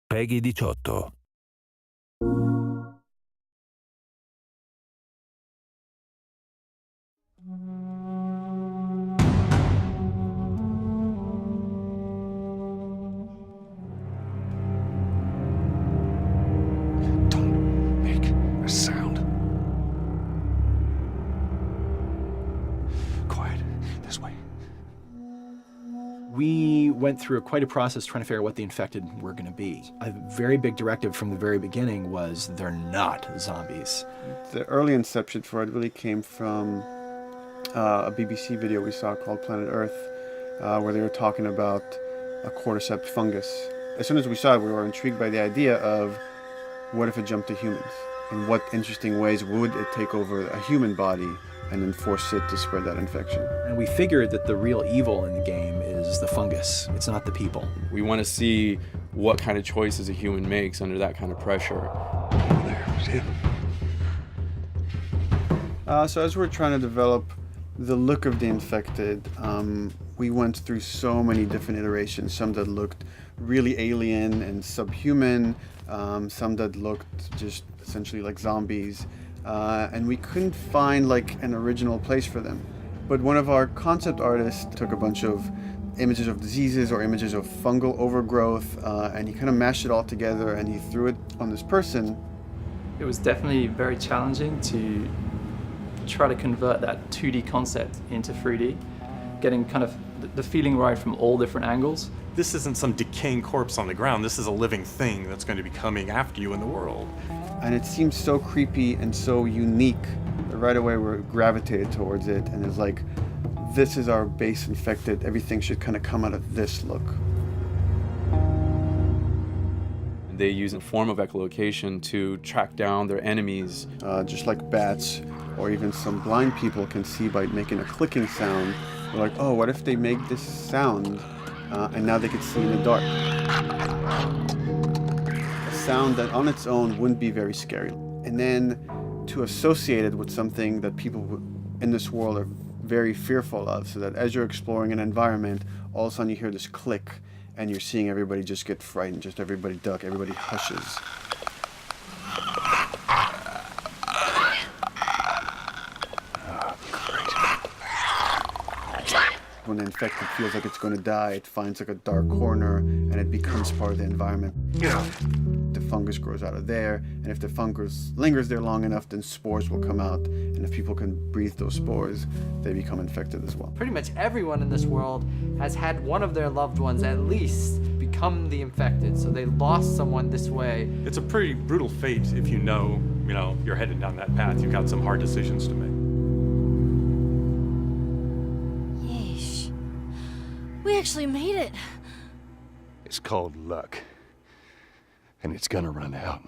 Peggy 18. Don't make a sound. Quiet. This way. We went through quite a process trying to figure out what the infected were going to be. A very big directive from the very beginning was they're not zombies. The early inception for it really came from a BBC video we saw called Planet Earth, where they were talking about a cordyceps fungus. As soon as we saw it, we were intrigued by the idea of what if it jumped to humans? In what interesting ways would it take over a human body and then force it to spread that infection? And we figured that the real evil in the game is the fungus. It's not the people. We want to see what kind of choices a human makes under that kind of pressure. There's him. So as we're trying to develop the look of the infected, we went through so many different iterations, some that looked really alien and subhuman, some that looked just essentially like zombies, and we couldn't find like an original place for them. But one of our concept artists took a bunch of images of diseases or images of fungal overgrowth, and he kind of mashed it all together and he threw it on this person. It was definitely very challenging to try to convert that 2D concept into 3D, getting kind of the feeling right from all different angles. This isn't some decaying corpse on the ground. This is a living thing that's going to be coming after you in the world. And it seemed so creepy and so unique. Right away we gravitated towards it, and it's like, this is our base infected. Everything should kind of come out of this look. They use a form of echolocation to track down their enemies. Just like bats, or even some blind people can see by making a clicking sound. They're like, oh, what if they make this sound, and now they can see in the dark? A sound that on its own wouldn't be very scary. And then to associate it with something that people in this world are very fearful of, so that as you're exploring an environment, all of a sudden you hear this click, and you're seeing everybody just get frightened, just everybody duck, everybody hushes. When the infected feels like it's going to die, it finds like a dark corner and it becomes part of the environment. The fungus grows out of there, and if the fungus lingers there long enough, then spores will come out, and if people can breathe those spores, they become infected as well. Pretty much everyone in this world has had one of their loved ones at least become the infected, so they lost someone this way. It's a pretty brutal fate if you know, you're headed down that path. You've got some hard decisions to make. Yeesh. We actually made it. It's called luck. And it's gonna run out.